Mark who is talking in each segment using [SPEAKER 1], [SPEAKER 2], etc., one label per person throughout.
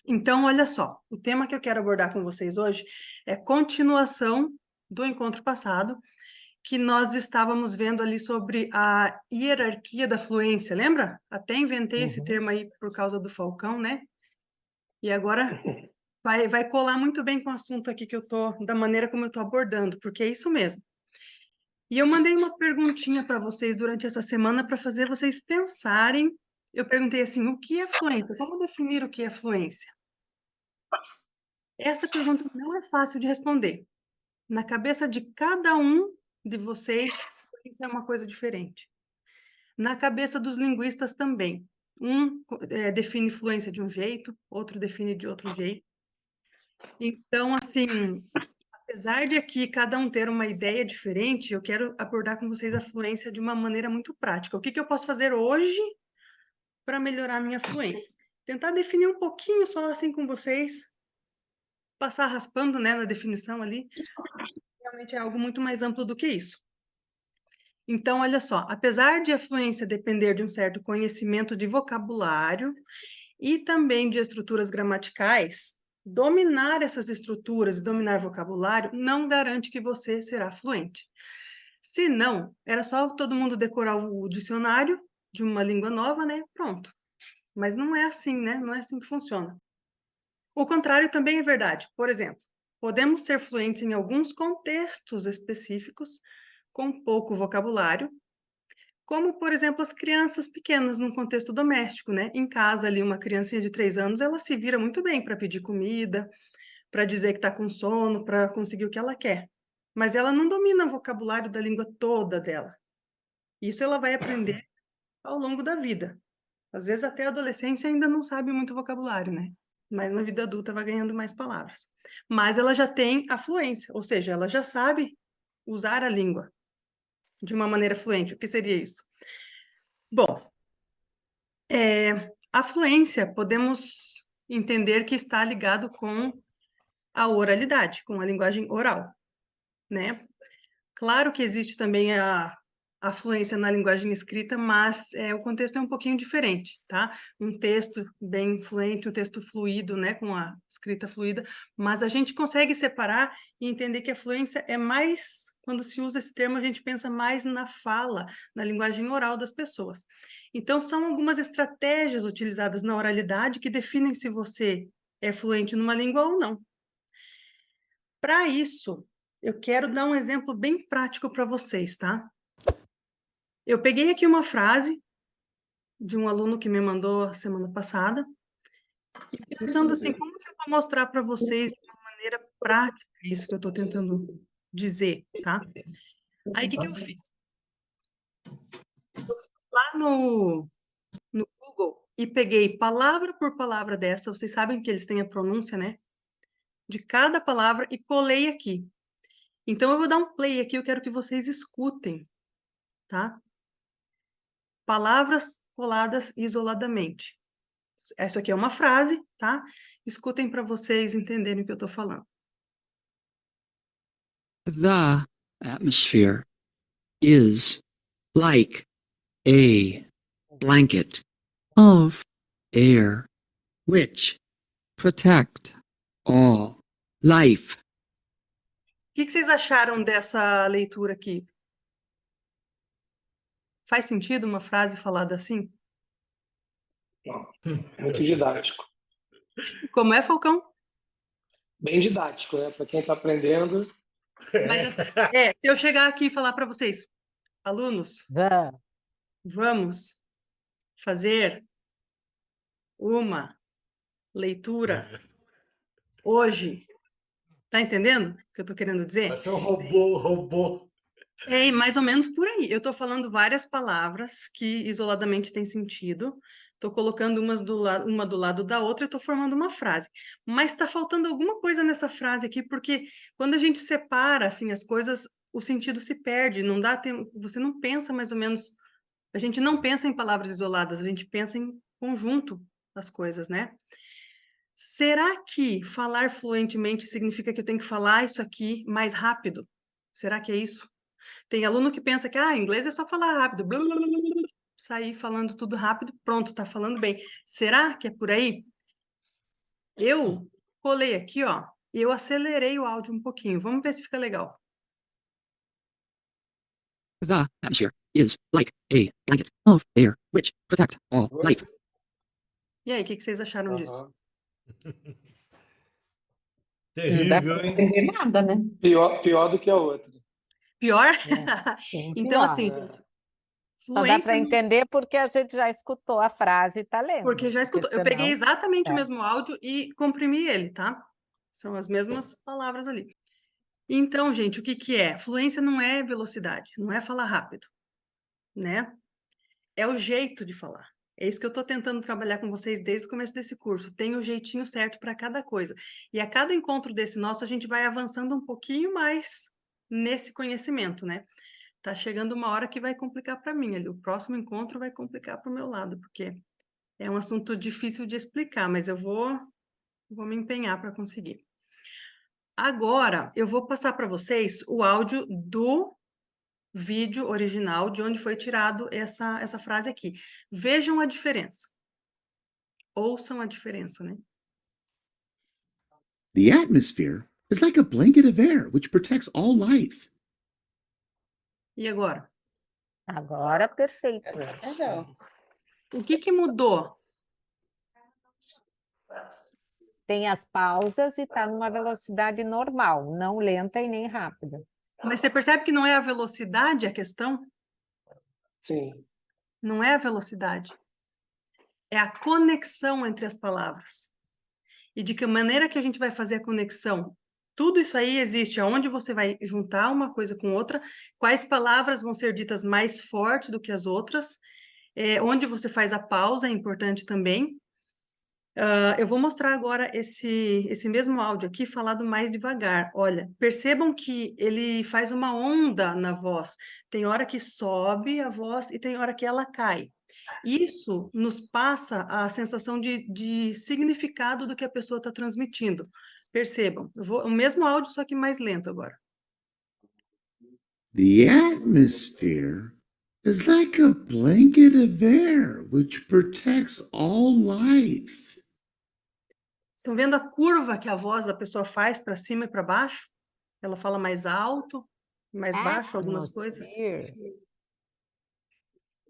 [SPEAKER 1] Então, olha só, o tema que eu quero abordar com vocês hoje é continuação do encontro passado, que nós estávamos vendo ali sobre a hierarquia da fluência, lembra? Até inventei esse
[SPEAKER 2] Uhum.
[SPEAKER 1] termo aí por causa do Falcão, né? E agora vai colar muito bem com o assunto aqui que eu tô, da maneira como eu tô abordando, porque é isso mesmo. E eu mandei uma perguntinha para vocês durante essa semana para fazer vocês pensarem. Eu perguntei assim, o que é fluência? Como definir o que é fluência? Essa pergunta não é fácil de responder. Na cabeça de cada um de vocês, isso é uma coisa diferente. Na cabeça dos linguistas também. Define fluência de um jeito, outro define de outro jeito. Então, assim, apesar de aqui cada um ter uma ideia diferente, eu quero abordar com vocês a fluência de uma maneira muito prática. O que que eu posso fazer hoje para melhorar a minha fluência? Tentar definir um pouquinho só assim com vocês, passar raspando, né, na definição ali. Realmente é algo muito mais amplo do que isso. Então, olha só, apesar de a fluência depender de um certo conhecimento de vocabulário e também de estruturas gramaticais, dominar essas estruturas e dominar vocabulário não garante que você será fluente. Se não, era só todo mundo decorar o dicionário de uma língua nova, né? Pronto. Mas não é assim, né? Não é assim que funciona. O contrário também é verdade. Por exemplo, podemos ser fluentes em alguns contextos específicos, com pouco vocabulário, como, por exemplo, as crianças pequenas num contexto doméstico, né? Em casa, ali, uma criancinha de 3 anos, ela se vira muito bem para pedir comida, para dizer que está com sono, para conseguir o que ela quer. Mas ela não domina o vocabulário da língua toda dela. Isso ela vai aprender ao longo da vida. Às vezes, até a adolescência ainda não sabe muito vocabulário, né? Mas na vida adulta vai ganhando mais palavras. Mas ela já tem a fluência, ou seja, ela já sabe usar a língua de uma maneira fluente. O que seria isso? Bom, a fluência podemos entender que está ligado com a oralidade, com a linguagem oral, né? Claro que existe também a fluência na linguagem escrita, mas o contexto é um pouquinho diferente, tá? Um texto bem fluente, um texto fluido, né, com a escrita fluida, mas a gente consegue separar e entender que a fluência é mais, quando se usa esse termo, a gente pensa mais na fala, na linguagem oral das pessoas. Então, são algumas estratégias utilizadas na oralidade que definem se você é fluente numa língua ou não. Para isso, eu quero dar um exemplo bem prático para vocês, tá? Eu peguei aqui uma frase de um aluno que me mandou semana passada, e pensando assim, como que eu vou mostrar para vocês de uma maneira prática isso que eu estou tentando dizer, tá? Aí, o que que eu fiz? Eu fui lá no Google e peguei palavra por palavra dessa, vocês sabem que eles têm a pronúncia, né? De cada palavra e colei aqui. Então, eu vou dar um play aqui, eu quero que vocês escutem, tá? Palavras coladas isoladamente. Essa aqui é uma frase, tá? Escutem para vocês entenderem o que eu estou falando.
[SPEAKER 3] The atmosphere is like a blanket of air which protect all life.
[SPEAKER 1] O que vocês acharam dessa leitura aqui? Faz sentido uma frase falada assim?
[SPEAKER 2] Muito didático.
[SPEAKER 1] Como é, Falcão?
[SPEAKER 2] Bem didático, né? Para quem está aprendendo.
[SPEAKER 1] Mas assim, se eu chegar aqui e falar para vocês, alunos, vamos fazer uma leitura hoje. Tá entendendo o que eu estou querendo dizer?
[SPEAKER 4] Vai ser um robô.
[SPEAKER 1] É mais ou menos por aí. Eu estou falando várias palavras que isoladamente têm sentido. Estou colocando uma do lado da outra e estou formando uma frase. Mas está faltando alguma coisa nessa frase aqui, porque quando a gente separa assim as coisas, o sentido se perde. Não dá tempo. Você não pensa mais ou menos. A gente não pensa em palavras isoladas, a gente pensa em conjunto das coisas, né? Será que falar fluentemente significa que eu tenho que falar isso aqui mais rápido? Será que é isso? Tem aluno que pensa que inglês é só falar rápido, blá, blá, blá, blá, blá, sair falando tudo rápido, pronto, tá falando bem. Será que é por aí? Eu colei aqui, ó, e eu acelerei o áudio um pouquinho. Vamos ver se fica legal.
[SPEAKER 3] The atmosphere is like a blanket of air which protect all life.
[SPEAKER 1] E aí, o que vocês acharam disso?
[SPEAKER 2] Aham.
[SPEAKER 5] Não dá
[SPEAKER 4] Terrível,
[SPEAKER 5] para
[SPEAKER 4] hein?
[SPEAKER 5] entender nada, né?
[SPEAKER 2] Pior do que a outra.
[SPEAKER 1] Pior?
[SPEAKER 5] Bem
[SPEAKER 1] Então,
[SPEAKER 5] pior.
[SPEAKER 1] assim,
[SPEAKER 2] É.
[SPEAKER 5] Só dá
[SPEAKER 1] fluência
[SPEAKER 5] para entender porque a gente já escutou a frase e está lendo.
[SPEAKER 1] porque já escutou. Eu peguei
[SPEAKER 5] senão-
[SPEAKER 1] exatamente o
[SPEAKER 5] é.
[SPEAKER 1] mesmo áudio e comprimi ele, tá? São as mesmas palavras ali. Então, gente, o que que é? Fluência não é velocidade, não é falar rápido, né? É o jeito de falar. É isso que eu estou tentando trabalhar com vocês desde o começo desse curso. Tem o jeitinho certo para cada coisa. E a cada encontro desse nosso, a gente vai avançando um pouquinho mais nesse conhecimento, né? Tá chegando uma hora que vai complicar para mim ali. O próximo encontro vai complicar para o meu lado, porque é um assunto difícil de explicar, mas eu vou me empenhar para conseguir. Agora, eu vou passar para vocês o áudio do vídeo original, de onde foi tirado essa frase aqui. Vejam a diferença. Ouçam a diferença, né?
[SPEAKER 6] The atmosphere is like a blanket of air which protects all life.
[SPEAKER 1] E agora?
[SPEAKER 5] Agora, perfeito.
[SPEAKER 1] O que que mudou?
[SPEAKER 5] Tem as pausas e está numa velocidade normal, não lenta e nem rápida.
[SPEAKER 1] Mas você percebe que não é a velocidade a questão?
[SPEAKER 2] Sim.
[SPEAKER 1] Não é a velocidade. É a conexão entre as palavras. E de que maneira que a gente vai fazer a conexão? Tudo isso aí existe aonde você vai juntar uma coisa com outra, quais palavras vão ser ditas mais forte do que as outras, onde você faz a pausa é importante também. Eu vou mostrar agora esse mesmo áudio aqui falado mais devagar. Olha, percebam que ele faz uma onda na voz. Tem hora que sobe a voz e tem hora que ela cai. Isso nos passa a sensação de significado do que a pessoa está transmitindo. Percebam, o mesmo áudio, só que mais lento agora.
[SPEAKER 6] The atmosphere is like a blanket of air which protects all life.
[SPEAKER 1] Estão vendo a curva que a voz da pessoa faz para cima e para baixo? Ela fala mais alto, mais baixo, algumas coisas.
[SPEAKER 5] Atmosphere.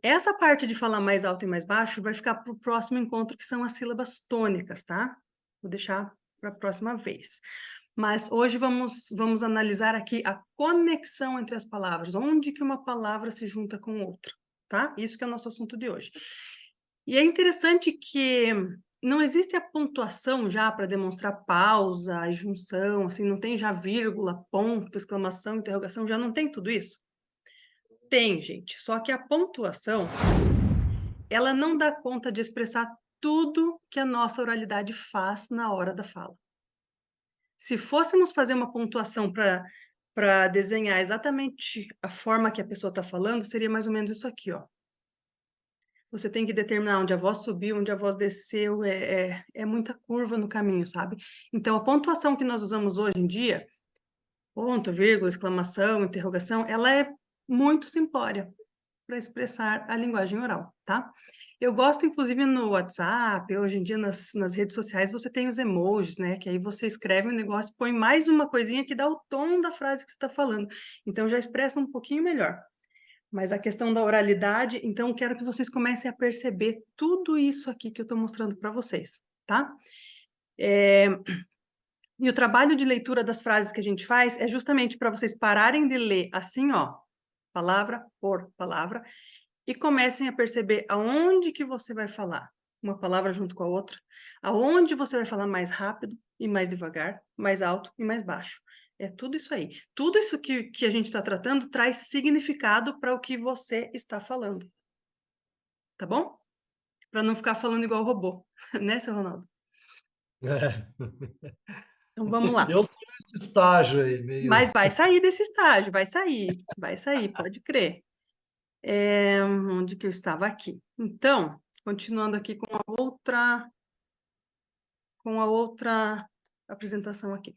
[SPEAKER 1] Essa parte de falar mais alto e mais baixo vai ficar para o próximo encontro, que são as sílabas tônicas, tá? Vou deixar para a próxima vez. Mas hoje vamos analisar aqui a conexão entre as palavras, onde que uma palavra se junta com outra, tá? Isso que é o nosso assunto de hoje. E é interessante que não existe a pontuação já para demonstrar pausa, junção, assim, não tem já vírgula, ponto, exclamação, interrogação, já não tem tudo isso? Tem, gente, só que a pontuação, ela não dá conta de expressar tudo que a nossa oralidade faz na hora da fala. Se fôssemos fazer uma pontuação para desenhar exatamente a forma que a pessoa está falando, seria mais ou menos isso aqui, ó. Você tem que determinar onde a voz subiu, onde a voz desceu, é muita curva no caminho, sabe? Então, a pontuação que nós usamos hoje em dia, ponto, vírgula, exclamação, interrogação, ela é muito simplória para expressar a linguagem oral, tá? Eu gosto, inclusive, no WhatsApp, hoje em dia nas redes sociais, você tem os emojis, né? Que aí você escreve um negócio, põe mais uma coisinha que dá o tom da frase que você está falando. Então, já expressa um pouquinho melhor. Mas a questão da oralidade, então, quero que vocês comecem a perceber tudo isso aqui que eu estou mostrando para vocês, tá? E o trabalho de leitura das frases que a gente faz é justamente para vocês pararem de ler assim, ó, palavra por palavra, e comecem a perceber aonde que você vai falar uma palavra junto com a outra, aonde você vai falar mais rápido e mais devagar, mais alto e mais baixo. É tudo isso aí. Tudo isso que a gente está tratando traz significado para o que você está falando. Tá bom? Para não ficar falando igual robô, né, seu Ronaldo? Então vamos lá.
[SPEAKER 4] Eu tô nesse estágio aí, meio.
[SPEAKER 1] Mas vai sair desse estágio, vai sair, pode crer. Onde que eu estava aqui? Então, continuando aqui com a outra apresentação aqui.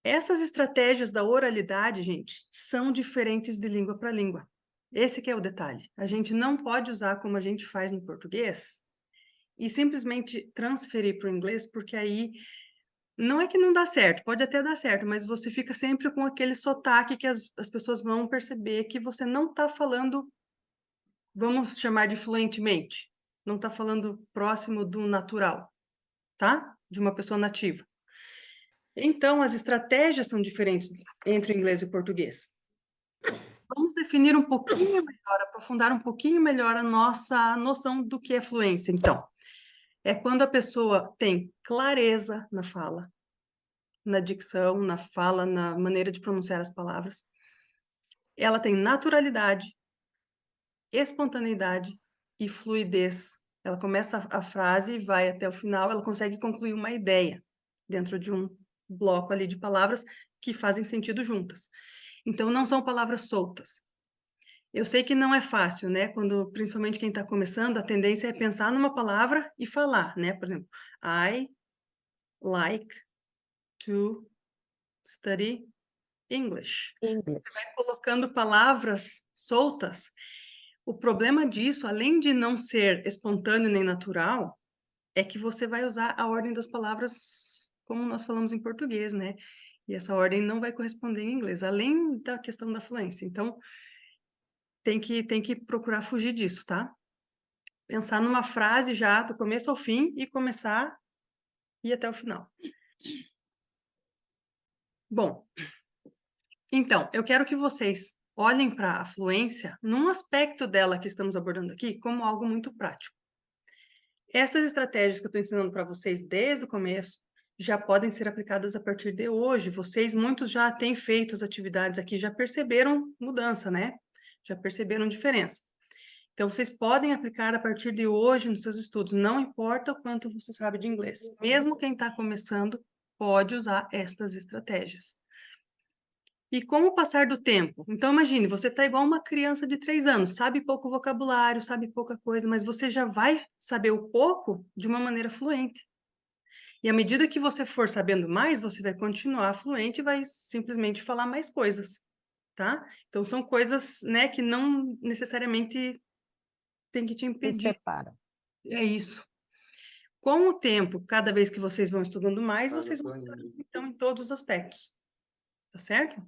[SPEAKER 1] Essas estratégias da oralidade, gente, são diferentes de língua para língua. Esse que é o detalhe. A gente não pode usar como a gente faz no português e simplesmente transferir para o inglês, porque aí não é que não dá certo, pode até dar certo, mas você fica sempre com aquele sotaque que as pessoas vão perceber que você não está falando, vamos chamar de fluentemente, não está falando próximo do natural, tá? De uma pessoa nativa. Então, as estratégias são diferentes entre o inglês e o português. Vamos definir um pouquinho melhor, aprofundar um pouquinho melhor a nossa noção do que é fluência, então. É quando a pessoa tem clareza na fala, na dicção, na fala, na maneira de pronunciar as palavras. Ela tem naturalidade, espontaneidade e fluidez. Ela começa a frase e vai até o final, ela consegue concluir uma ideia dentro de um bloco ali de palavras que fazem sentido juntas. Então, não são palavras soltas. Eu sei que não é fácil, né? Quando, principalmente quem está começando, a tendência é pensar numa palavra e falar, né? Por exemplo, I like to study English.
[SPEAKER 5] Inglês.
[SPEAKER 1] Você vai colocando palavras soltas. O problema disso, além de não ser espontâneo nem natural, é que você vai usar a ordem das palavras como nós falamos em português, né? E essa ordem não vai corresponder em inglês, além da questão da fluência. Então, tem que procurar fugir disso, tá? Pensar numa frase já do começo ao fim e começar e ir até o final. Bom, então, eu quero que vocês olhem para a fluência num aspecto dela que estamos abordando aqui como algo muito prático. Essas estratégias que eu estou ensinando para vocês desde o começo já podem ser aplicadas a partir de hoje. Vocês, muitos já têm feito as atividades aqui, já perceberam mudança, né? Já perceberam diferença. Então, vocês podem aplicar a partir de hoje nos seus estudos, não importa o quanto você sabe de inglês. Mesmo quem está começando pode usar estas estratégias. E com o passar do tempo, então imagine, você está igual uma criança de 3 anos, sabe pouco vocabulário, sabe pouca coisa, mas você já vai saber o pouco de uma maneira fluente. E à medida que você for sabendo mais, você vai continuar fluente e vai simplesmente falar mais coisas, tá? Então são coisas, né, que não necessariamente tem que te
[SPEAKER 5] Se
[SPEAKER 1] impedir.
[SPEAKER 5] separa.
[SPEAKER 1] É isso. Com o tempo, cada vez que vocês vão estudando mais, vocês vão então em todos os aspectos. Tá certo?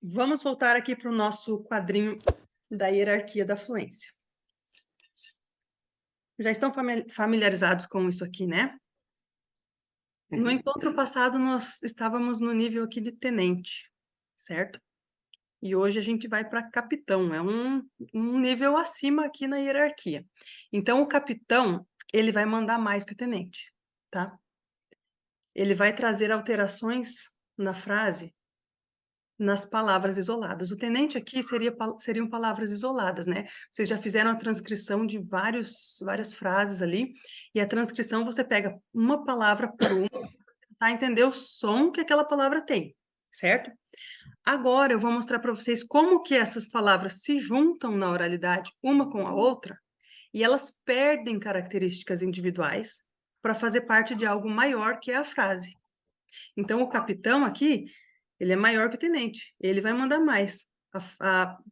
[SPEAKER 1] Vamos voltar aqui para o nosso quadrinho da hierarquia da fluência. Já estão familiarizados com isso aqui, né? No encontro passado, nós estávamos no nível aqui de tenente, certo? E hoje a gente vai para capitão, é um nível acima aqui na hierarquia. Então, o capitão, ele vai mandar mais que o tenente, tá? Ele vai trazer alterações na frase, nas palavras isoladas. O tenente aqui seriam palavras isoladas, né? Vocês já fizeram a transcrição de várias frases ali, e a transcrição você pega uma palavra por uma, para tentar entender o som que aquela palavra tem, certo? Agora eu vou mostrar para vocês como que essas palavras se juntam na oralidade uma com a outra, e elas perdem características individuais para fazer parte de algo maior que é a frase. Então, o capitão aqui, ele é maior que o tenente, ele vai mandar mais.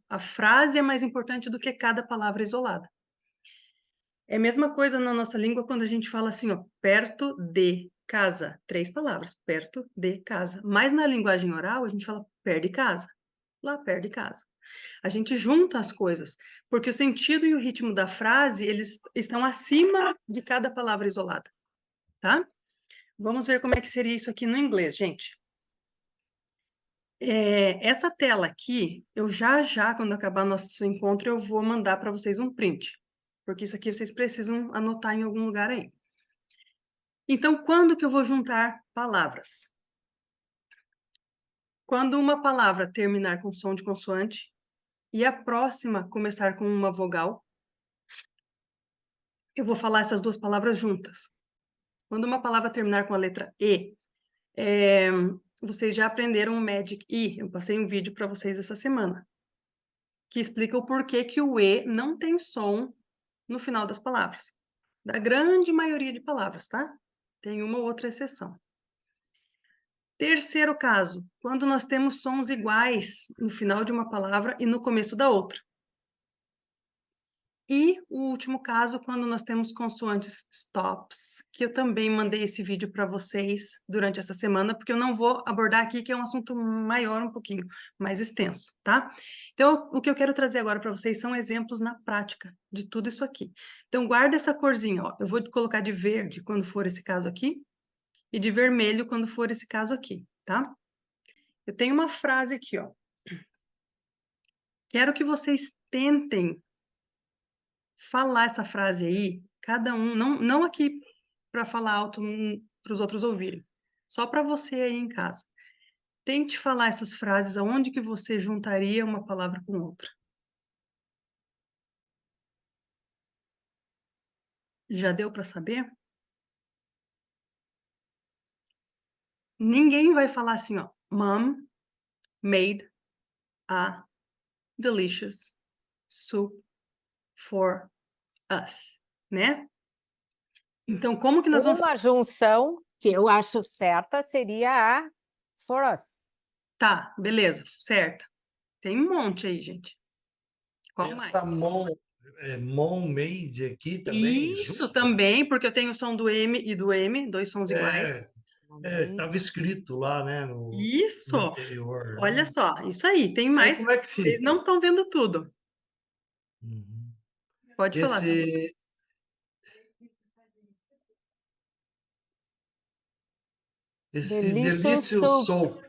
[SPEAKER 1] A frase é mais importante do que cada palavra isolada. É a mesma coisa na nossa língua quando a gente fala assim, ó, perto de casa. 3 palavras, perto de casa. Mas na linguagem oral, a gente fala perto de casa. Lá perto de casa. A gente junta as coisas, porque o sentido e o ritmo da frase, eles estão acima de cada palavra isolada, tá? Vamos ver como é que seria isso aqui no inglês, gente. Essa tela aqui, eu já, quando acabar nosso encontro, eu vou mandar para vocês um print, porque isso aqui vocês precisam anotar em algum lugar aí. Então, quando que eu vou juntar palavras? Quando uma palavra terminar com som de consoante e a próxima começar com uma vogal, eu vou falar essas duas palavras juntas. Quando uma palavra terminar com a letra E, vocês já aprenderam o Magic E, eu passei um vídeo para vocês essa semana, que explica o porquê que o E não tem som no final das palavras. Da grande maioria de palavras, tá? Tem uma ou outra exceção. Terceiro caso, quando nós temos sons iguais no final de uma palavra e no começo da outra. E o último caso, quando nós temos consoantes stops, que eu também mandei esse vídeo para vocês durante essa semana, porque eu não vou abordar aqui, que é um assunto maior, um pouquinho mais extenso, tá? Então, o que eu quero trazer agora para vocês são exemplos na prática de tudo isso aqui. Então, guarda essa corzinha, ó. Eu vou colocar de verde quando for esse caso aqui, e de vermelho quando for esse caso aqui, tá? Eu tenho uma frase aqui, ó. Quero que vocês tentem falar essa frase aí, cada um, não aqui para falar alto para os outros ouvirem, só para você aí em casa. Tente falar essas frases aonde que você juntaria uma palavra com outra. Já deu para saber? Ninguém vai falar assim, ó. Mom made a delicious soup for us, né? Então, como que nós vamos...
[SPEAKER 5] Uma junção que eu acho certa seria a for us.
[SPEAKER 1] Tá, beleza, certo. Tem um monte aí, gente. Qual mais?
[SPEAKER 4] Essa mom made aqui também,
[SPEAKER 1] Isso
[SPEAKER 4] junto.
[SPEAKER 1] também, porque eu tenho o som do M e do M, dois sons iguais.
[SPEAKER 4] Estava escrito lá, né, no
[SPEAKER 1] Isso!
[SPEAKER 4] anterior.
[SPEAKER 1] Olha só, isso aí, tem
[SPEAKER 4] Aí
[SPEAKER 1] mais.
[SPEAKER 4] como é que
[SPEAKER 1] Vocês
[SPEAKER 4] fica?
[SPEAKER 1] não estão vendo tudo.
[SPEAKER 4] Uhum.
[SPEAKER 1] Pode falar, Sandra.
[SPEAKER 4] Esse
[SPEAKER 5] Delicious
[SPEAKER 4] delicious
[SPEAKER 5] soup.
[SPEAKER 4] soap.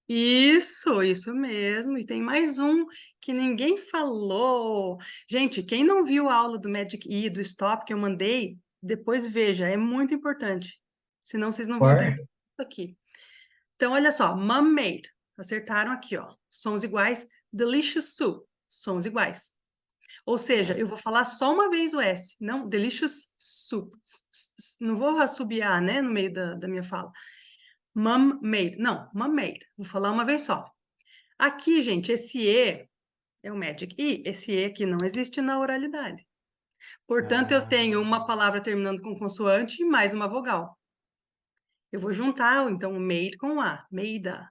[SPEAKER 1] Isso mesmo. E tem mais um que ninguém falou. Gente, quem não viu a aula do Magic E, do Stop que eu mandei, depois veja, é muito importante. Senão vocês não vão entender isso aqui. Então, olha só, mom made. Acertaram aqui, ó. Sons iguais. Delicious soup. Sons iguais. Ou seja, eu vou falar só uma vez o S, não delicious soup. Não vou assobiar, né, no meio da minha fala. Mom made. Não, mom made. Vou falar uma vez só. Aqui, gente, esse E é o Magic E. Esse E aqui não existe na oralidade. Portanto, eu tenho uma palavra terminando com consoante e mais uma vogal. Eu vou juntar, então, o made com A. Made a.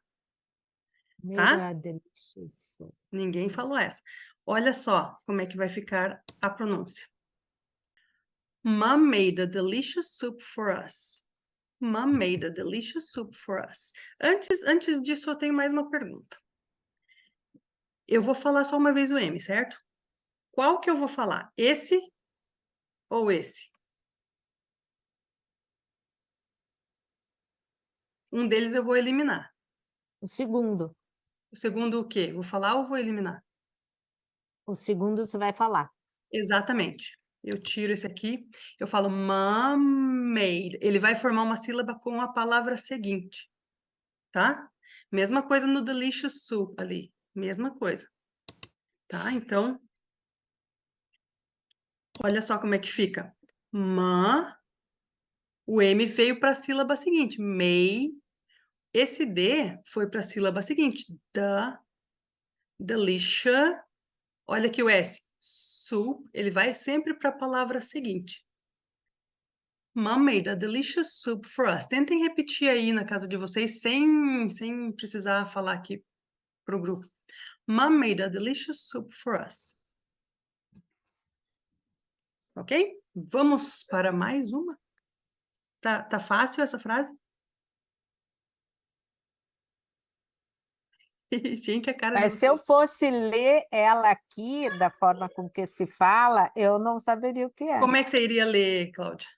[SPEAKER 5] Made
[SPEAKER 1] Tá?
[SPEAKER 5] a delicious soup.
[SPEAKER 1] Ninguém falou essa. Olha só como é que vai ficar a pronúncia. Mom made a delicious soup for us. Mom made a delicious soup for us. Antes disso, eu tenho mais uma pergunta. Eu vou falar só uma vez o M, certo? Qual que eu vou falar? Esse ou esse? Um deles eu vou eliminar.
[SPEAKER 5] O segundo.
[SPEAKER 1] O segundo o quê? Vou falar ou vou eliminar?
[SPEAKER 5] O segundo você vai falar.
[SPEAKER 1] Exatamente. Eu tiro esse aqui, eu falo mom made. Ele vai formar uma sílaba com a palavra seguinte, tá? Mesma coisa no delicious soup ali. Mesma coisa. Tá? Então, olha só como é que fica. O M veio para a sílaba seguinte. May. Esse D foi para a sílaba seguinte. Delicious. Olha aqui o S. Soup. Ele vai sempre para a palavra seguinte. Mom made a delicious soup for us. Tentem repetir aí na casa de vocês sem precisar falar aqui para o grupo. Mom made a delicious soup for us. Ok? Vamos para mais uma? Tá fácil essa frase? Gente, a cara de
[SPEAKER 5] Mas se eu
[SPEAKER 1] vocês.
[SPEAKER 5] fosse ler ela aqui, da forma com que se fala, eu não saberia o que é.
[SPEAKER 1] Como é que você iria ler, Cláudia?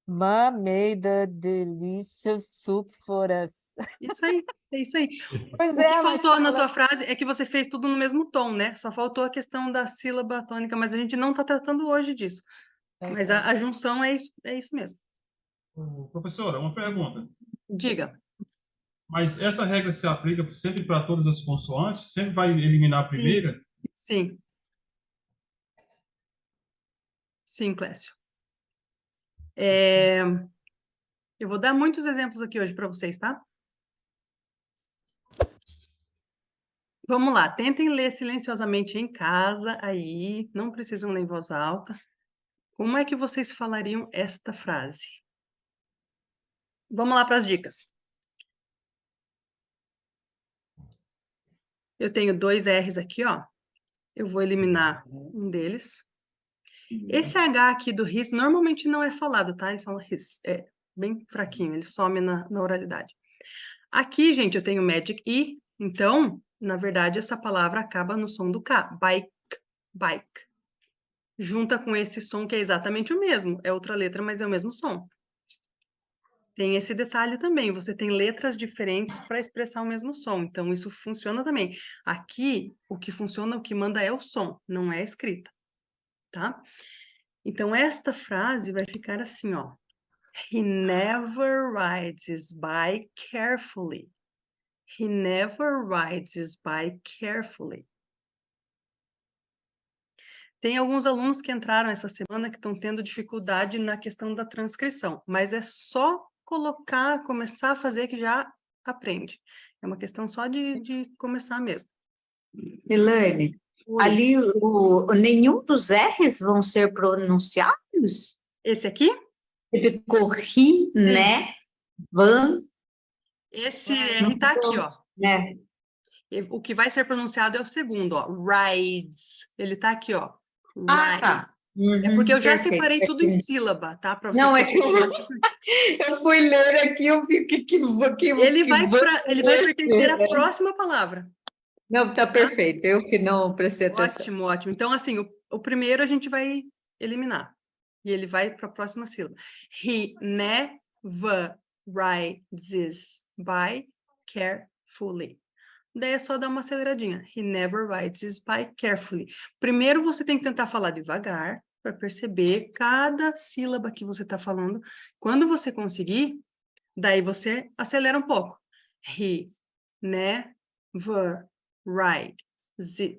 [SPEAKER 5] Mom made a delicious soup for us.
[SPEAKER 1] Isso aí, é isso aí.
[SPEAKER 5] Pois
[SPEAKER 1] O que
[SPEAKER 5] é, mas
[SPEAKER 1] faltou na tua
[SPEAKER 5] fala...
[SPEAKER 1] frase é que você fez tudo no mesmo tom, né? Só faltou a questão da sílaba tônica, mas a gente não está tratando hoje disso. Mas a junção é isso mesmo.
[SPEAKER 7] Professora, uma pergunta.
[SPEAKER 1] Diga.
[SPEAKER 7] Mas essa regra se aplica sempre para todas as consoantes? Sempre vai eliminar a primeira?
[SPEAKER 1] Sim. Sim, Clécio. Eu vou dar muitos exemplos aqui hoje para vocês, tá? Vamos lá, tentem ler silenciosamente em casa, aí, não precisam ler em voz alta. Como é que vocês falariam esta frase? Vamos lá para as dicas. Eu tenho dois R's aqui, ó. Eu vou eliminar um deles. Esse H aqui do his normalmente não é falado, tá? Eles falam his, é bem fraquinho, ele some na oralidade. Aqui, gente, eu tenho magic I, então, na verdade, essa palavra acaba no som do K, bike, bike. Junta com esse som que é exatamente o mesmo, é outra letra, mas é o mesmo som. Tem esse detalhe também, você tem letras diferentes para expressar o mesmo som, então isso funciona também. Aqui, o que funciona, o que manda é o som, não é a escrita, tá? Então, esta frase vai ficar assim, ó. He never rides his bike carefully. He never rides his bike carefully. Tem alguns alunos que entraram essa semana que estão tendo dificuldade na questão da transcrição, mas é só colocar, começar a fazer que já aprende. É uma questão só de começar mesmo.
[SPEAKER 8] Elaine,
[SPEAKER 1] Oi.
[SPEAKER 8] ali nenhum dos R's vão ser pronunciados?
[SPEAKER 1] Esse aqui?
[SPEAKER 8] Ele corri,
[SPEAKER 1] Sim.
[SPEAKER 8] né? Van,
[SPEAKER 1] Esse R tá aqui, ó.
[SPEAKER 8] né?
[SPEAKER 1] O que vai ser pronunciado é o segundo, ó. Rides. Ele tá aqui, ó.
[SPEAKER 8] Ah,
[SPEAKER 1] Ride.
[SPEAKER 8] tá.
[SPEAKER 1] É porque eu já
[SPEAKER 8] Perfeito,
[SPEAKER 1] separei tudo em
[SPEAKER 8] perfeito.
[SPEAKER 1] sílaba, tá? Para vocês
[SPEAKER 8] Não, é
[SPEAKER 1] poderem
[SPEAKER 8] que
[SPEAKER 1] mais facilmente.
[SPEAKER 8] eu fui ler aqui, eu vi que
[SPEAKER 1] Ele vai pertencer à
[SPEAKER 8] é.
[SPEAKER 1] próxima palavra.
[SPEAKER 8] Não, tá perfeito, eu que não prestei atenção.
[SPEAKER 1] Ótimo, ótimo. Então, assim, o primeiro a gente vai eliminar. E ele vai para a próxima sílaba. He never rides by carefully. Daí é só dar uma aceleradinha. He never rides his bike carefully. Primeiro você tem que tentar falar devagar para perceber cada sílaba que você está falando. Quando você conseguir, daí você acelera um pouco. He never rides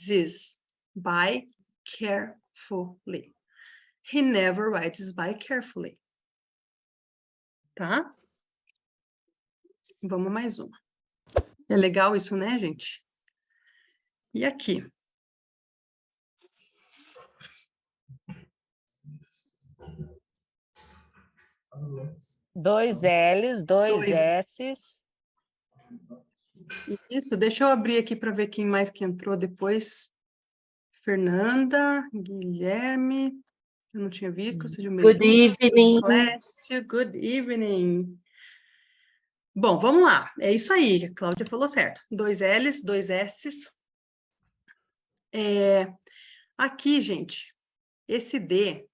[SPEAKER 1] his bike carefully. He never rides his bike carefully. Tá? Vamos mais uma. É legal isso, né, gente? E aqui?
[SPEAKER 5] Dois L's, dois S's.
[SPEAKER 1] Isso, deixa eu abrir aqui para ver quem mais que entrou depois. Fernanda, Guilherme, eu não tinha visto, seja
[SPEAKER 9] Good evening.
[SPEAKER 1] Clécio, good evening. Bom, vamos lá, é isso aí, a Cláudia falou certo. Dois L's, dois S's. Aqui, gente, esse D,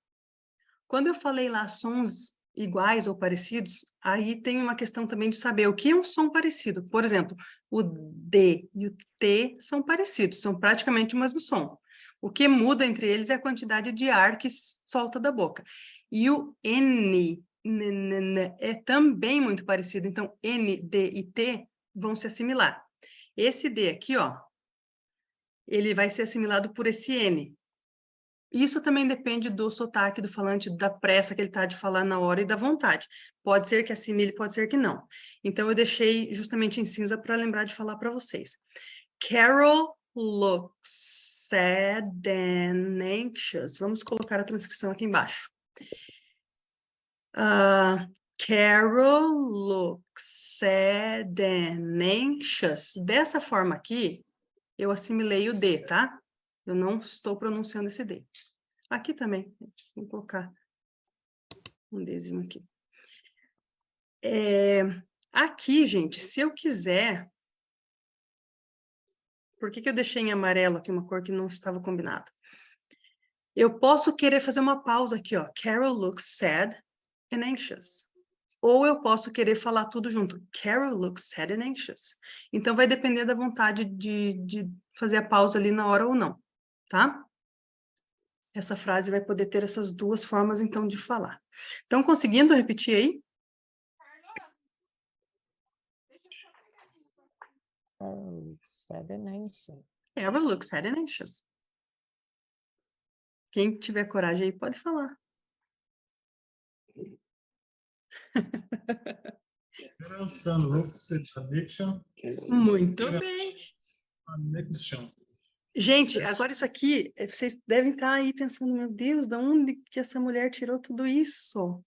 [SPEAKER 1] quando eu falei lá sons iguais ou parecidos, aí tem uma questão também de saber o que é um som parecido. Por exemplo, o D e o T são parecidos, são praticamente o mesmo som. O que muda entre eles é a quantidade de ar que solta da boca. E o N é também muito parecido, então N, D e T vão se assimilar. Esse D aqui, ó, ele vai ser assimilado por esse N. Isso também depende do sotaque do falante, da pressa que ele está de falar na hora e da vontade. Pode ser que assimile, pode ser que não. Então, eu deixei justamente em cinza para lembrar de falar para vocês. Carol looks sad and anxious. Vamos colocar a transcrição aqui embaixo. Carol looks sad and anxious. Dessa forma aqui, eu assimilei o D, tá? Eu não estou pronunciando esse D. Aqui também. Vou colocar um Dzinho aqui. Aqui, gente, se eu quiser... Por que eu deixei em amarelo aqui, uma cor que não estava combinada? Eu posso querer fazer uma pausa aqui, ó. Carol looks sad and anxious. Ou eu posso querer falar tudo junto. Carol looks sad and anxious. Então, vai depender da vontade de fazer a pausa ali na hora ou não, tá? Essa frase vai poder ter essas duas formas, então, de falar. Estão conseguindo repetir aí? Carol looks sad and anxious. Quem tiver coragem aí pode falar. Muito bem. Gente, agora isso aqui, vocês devem estar aí pensando, meu Deus, de onde que essa mulher tirou tudo isso?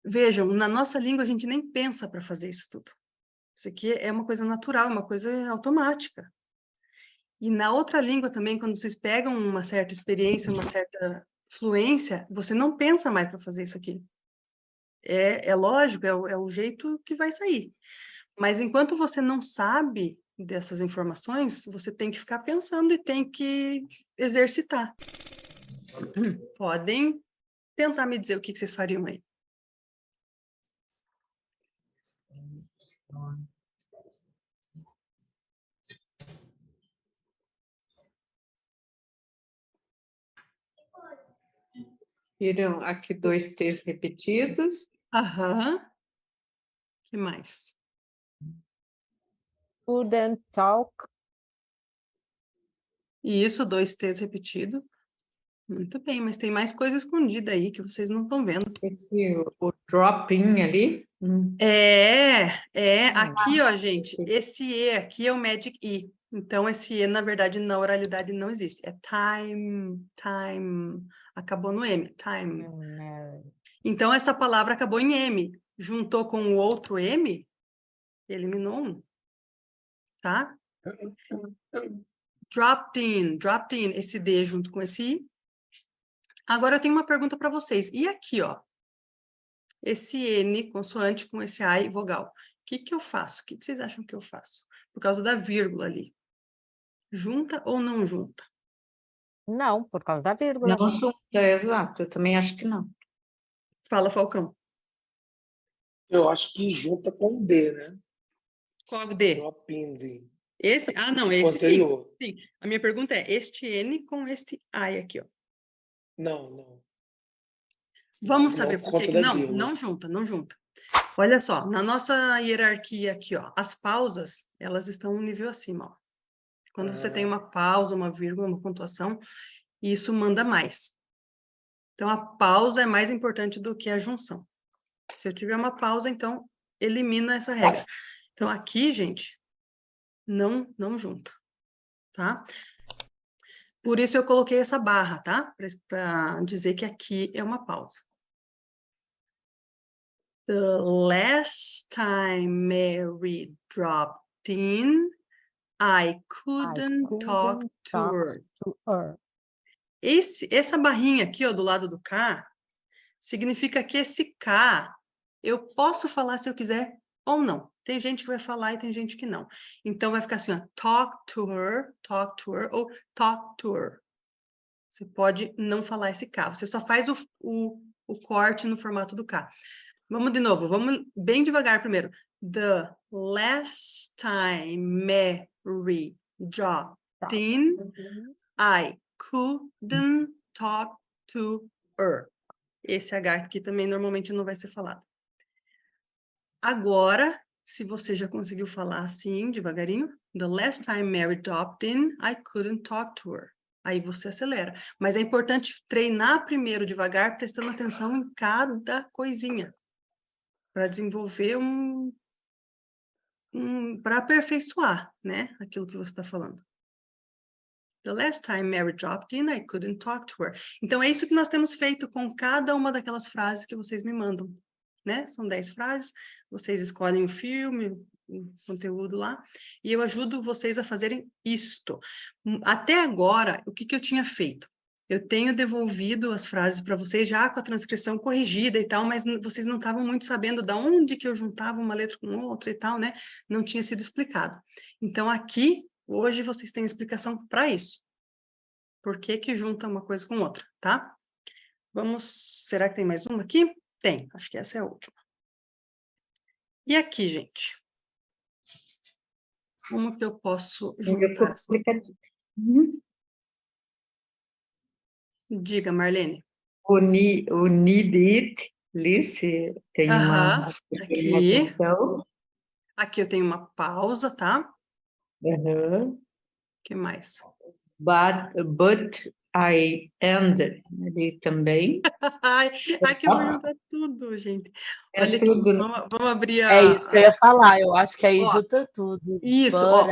[SPEAKER 1] Vejam, na nossa língua a gente nem pensa para fazer isso tudo. Isso aqui é uma coisa natural, uma coisa automática. E na outra língua também, quando vocês pegam uma certa experiência, uma certa fluência, você não pensa mais para fazer isso aqui. É lógico, é o jeito que vai sair. Mas enquanto você não sabe dessas informações, você tem que ficar pensando e tem que exercitar. Podem tentar me dizer o que vocês fariam aí.
[SPEAKER 9] Viram aqui 2 T's repetidos.
[SPEAKER 1] Aham. Que mais?
[SPEAKER 5] Couldn't talk.
[SPEAKER 1] Isso, 2 T's repetido. Muito bem, mas tem mais coisa escondida aí que vocês não estão vendo.
[SPEAKER 9] O drop-in ali.
[SPEAKER 1] Aqui, ó, gente, esse E aqui é o Magic E. Então, esse E, na verdade, na oralidade não existe. É time, acabou no M, time. Então, essa palavra acabou em M. Juntou com o outro M, eliminou um. Tá? Dropped in, esse D junto com esse I. Agora, eu tenho uma pergunta para vocês. E aqui, ó, esse N, consoante com esse I, vogal. O que eu faço? O que vocês acham que eu faço? Por causa da vírgula ali. Junta ou não junta?
[SPEAKER 5] Não, por causa da vírgula.
[SPEAKER 9] Não junta, exato. Eu também acho que não.
[SPEAKER 1] Fala, Falcão.
[SPEAKER 2] Eu acho que junta com o D, né?
[SPEAKER 1] Qual o D?
[SPEAKER 2] Drop-in.
[SPEAKER 1] Esse? Ah, não,
[SPEAKER 2] O
[SPEAKER 1] esse sim.
[SPEAKER 2] anterior.
[SPEAKER 1] Sim. A minha pergunta é, este N com este I aqui, ó.
[SPEAKER 2] Não.
[SPEAKER 1] Vamos
[SPEAKER 2] Não
[SPEAKER 1] saber
[SPEAKER 2] por
[SPEAKER 1] por que
[SPEAKER 2] conta
[SPEAKER 1] que
[SPEAKER 2] da
[SPEAKER 1] não?
[SPEAKER 2] vírgula.
[SPEAKER 1] Não junta. Olha só, na nossa hierarquia aqui, ó, as pausas, elas estão um nível acima, ó. Quando você tem uma pausa, uma vírgula, uma pontuação, isso manda mais. Então, a pausa é mais importante do que a junção. Se eu tiver uma pausa, então, elimina essa regra. Então, aqui, gente, não junta, tá? Por isso eu coloquei essa barra, tá? Para dizer que aqui é uma pausa. The last time Mary dropped in, I couldn't talk to her. Essa barrinha aqui, ó, do lado do K, significa que esse K, eu posso falar se eu quiser ou não. Tem gente que vai falar e tem gente que não. Então, vai ficar assim, ó, talk to her, ou talk to her. Você pode não falar esse K, você só faz o corte no formato do K. Vamos de novo, vamos bem devagar primeiro. The last time Mary dropped in, I couldn't talk to her. Esse H aqui também normalmente não vai ser falado. Agora, se você já conseguiu falar assim, devagarinho, the last time Mary dropped in, I couldn't talk to her. Aí você acelera. Mas é importante treinar primeiro devagar, prestando atenção em cada coisinha, para desenvolver para aperfeiçoar, né, aquilo que você está falando. The last time Mary dropped in, I couldn't talk to her. Então, é isso que nós temos feito com cada uma daquelas frases que vocês me mandam, né? São 10 frases, vocês escolhem o filme, o conteúdo lá, e eu ajudo vocês a fazerem isto. Até agora, o que eu tinha feito? Eu tenho devolvido as frases para vocês já com a transcrição corrigida e tal, mas vocês não estavam muito sabendo de onde que eu juntava uma letra com outra e tal, né? Não tinha sido explicado. Então, aqui, hoje, vocês têm explicação para isso. Por que que junta uma coisa com outra, tá? Vamos... Será que tem mais uma aqui? Tem, acho que essa é a última. E aqui, gente? Como que eu posso juntar? Diga, Marlene.
[SPEAKER 9] O need it, Lice, tem uma
[SPEAKER 1] aqui. Aqui eu tenho uma pausa, tá? O que mais?
[SPEAKER 9] But I ended, ali também.
[SPEAKER 1] Aqui eu vou juntar tudo, gente. Olha aqui,
[SPEAKER 9] tudo,
[SPEAKER 1] vamos abrir a...
[SPEAKER 10] É isso que eu ia falar, eu acho que aí junta tudo.
[SPEAKER 1] Isso, ó,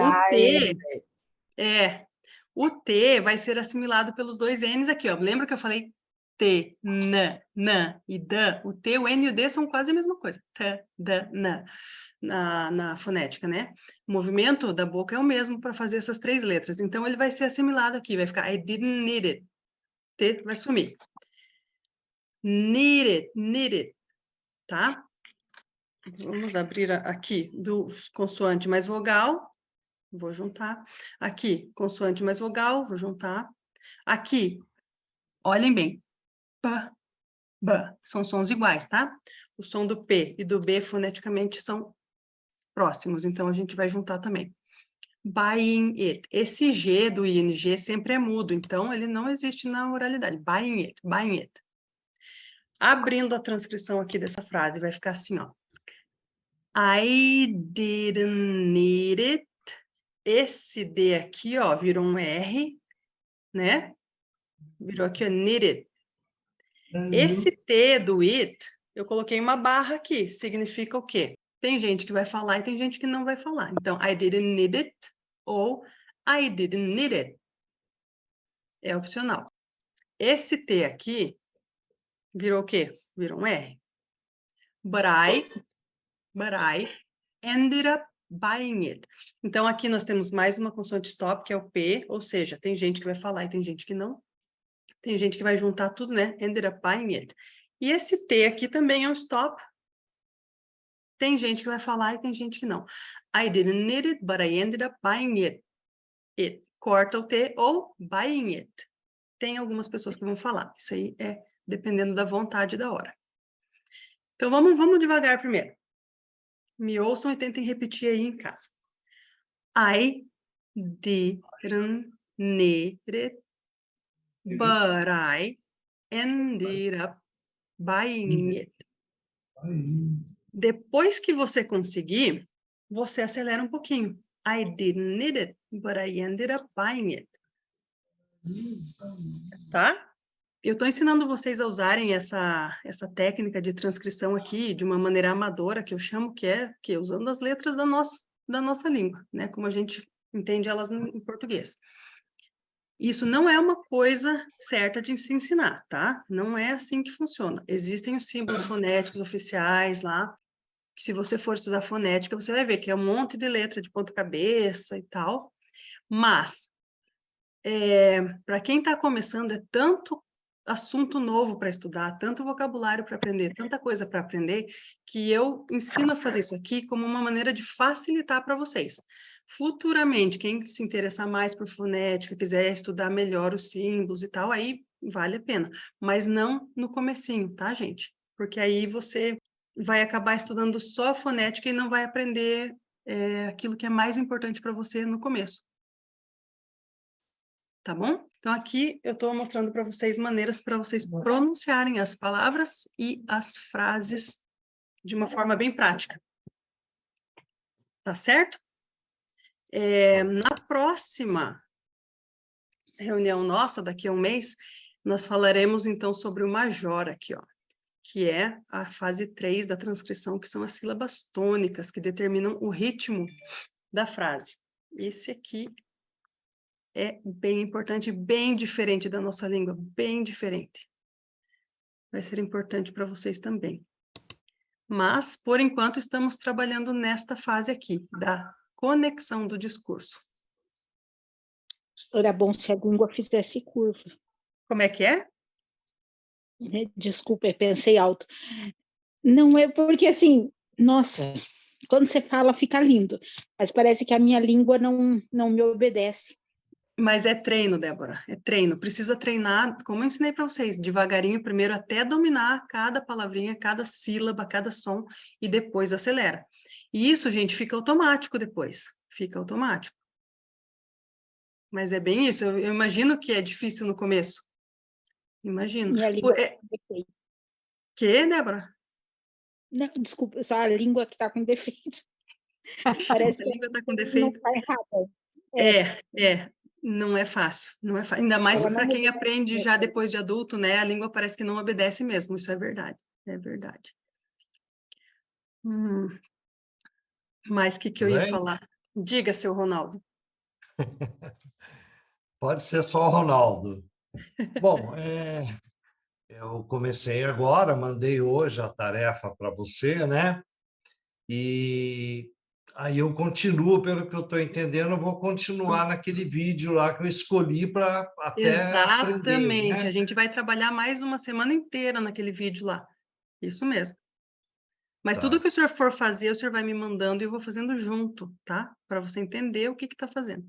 [SPEAKER 1] o T vai ser assimilado pelos 2 N's aqui, ó. Lembra que eu falei T, N e D? O T, o N e o D são quase a mesma coisa. T, D, N. na fonética, né? O movimento da boca é o mesmo para fazer essas 3 letras. Então, ele vai ser assimilado aqui, vai ficar I didn't need it. T vai sumir. Need it, tá? Vamos abrir aqui dos consoante mais vogal, vou juntar. Aqui, consoante mais vogal, vou juntar. Aqui, olhem bem, p, b, são sons iguais, tá? O som do P e do B foneticamente são próximos, então a gente vai juntar também. Buying it. Esse G do ING sempre é mudo, então ele não existe na oralidade. Buying it, buying it. Abrindo a transcrição aqui dessa frase, vai ficar assim, ó. I didn't need it. Esse D aqui, ó, virou um R, né? Virou aqui, ó, needed. Esse T do it, eu coloquei uma barra aqui, significa o quê? Tem gente que vai falar e tem gente que não vai falar. Então, I didn't need it ou I didn't need it. É opcional. Esse T aqui virou o quê? Virou um R. But I ended up buying it. Então, aqui nós temos mais uma consoante stop, que é o P, ou seja, tem gente que vai falar e tem gente que não. Tem gente que vai juntar tudo, né? Ended up buying it. E esse T aqui também é um stop. Tem gente que vai falar e tem gente que não. I didn't need it, but I ended up buying it. It. Corta o T ou buying it. Tem algumas pessoas que vão falar. Isso aí é dependendo da vontade da hora. Então, vamos devagar primeiro. Me ouçam e tentem repetir aí em casa. I didn't need it, but I ended up buying it. Depois que você conseguir, você acelera um pouquinho. I didn't need it, but I ended up buying it. Tá? Eu estou ensinando vocês a usarem essa técnica de transcrição aqui de uma maneira amadora, que eu chamo que é usando as letras da nossa língua, né? Como a gente entende elas em português. Isso não é uma coisa certa de se ensinar, tá? Não é assim que funciona. Existem os símbolos fonéticos oficiais lá, que se você for estudar fonética, você vai ver que é um monte de letra de ponta-cabeça e tal, mas para quem está começando, é tanto assunto novo para estudar, tanto vocabulário para aprender, tanta coisa para aprender, que eu ensino a fazer isso aqui como uma maneira de facilitar para vocês. Futuramente, quem se interessar mais por fonética, quiser estudar melhor os símbolos e tal, aí vale a pena. Mas não no comecinho, tá, gente? Porque aí você vai acabar estudando só fonética e não vai aprender aquilo que é mais importante para você no começo. Tá bom? Então, aqui eu estou mostrando para vocês maneiras para vocês pronunciarem as palavras e as frases de uma forma bem prática. Tá certo? Na próxima reunião nossa, daqui a um mês, nós falaremos, então, sobre o major aqui, ó, que é a fase 3 da transcrição, que são as sílabas tônicas, que determinam o ritmo da frase. Esse aqui é bem importante, bem diferente da nossa língua, bem diferente. Vai ser importante para vocês também. Mas, por enquanto, estamos trabalhando nesta fase aqui, da conexão do discurso.
[SPEAKER 11] Era bom se a língua fizesse curva.
[SPEAKER 1] Como é que é?
[SPEAKER 11] Desculpa, eu pensei alto. Não é porque, assim, nossa, quando você fala fica lindo, mas parece que a minha língua não me obedece.
[SPEAKER 1] Mas é treino, Débora, é treino. Precisa treinar, como eu ensinei para vocês, devagarinho primeiro, até dominar cada palavrinha, cada sílaba, cada som, e depois acelera. E isso, gente, fica automático depois. Fica automático. Mas é bem isso. Eu imagino que é difícil no começo. Imagino.
[SPEAKER 11] Minha língua
[SPEAKER 1] Que, Débora?
[SPEAKER 11] Não, desculpa, só a língua que está com defeito. Parece
[SPEAKER 1] a língua está com defeito.
[SPEAKER 11] Não está errada.
[SPEAKER 1] Não é fácil, não é fácil. Ainda mais para quem aprende já depois de adulto, né? A língua parece que não obedece mesmo, isso é verdade, é verdade. Mas o que eu ia falar? Diga, seu Ronaldo.
[SPEAKER 4] Pode ser só o Ronaldo. Bom, eu comecei agora, mandei hoje a tarefa para você, né? E aí eu continuo, pelo que eu estou entendendo, eu vou continuar naquele vídeo lá que eu escolhi para até aprender,
[SPEAKER 1] Exatamente. A
[SPEAKER 4] né?
[SPEAKER 1] gente vai trabalhar mais uma semana inteira naquele vídeo lá. Isso mesmo. Mas tudo
[SPEAKER 4] Tá.
[SPEAKER 1] que o senhor for fazer, o senhor vai me mandando e eu vou fazendo junto, tá? Para você entender o que está fazendo.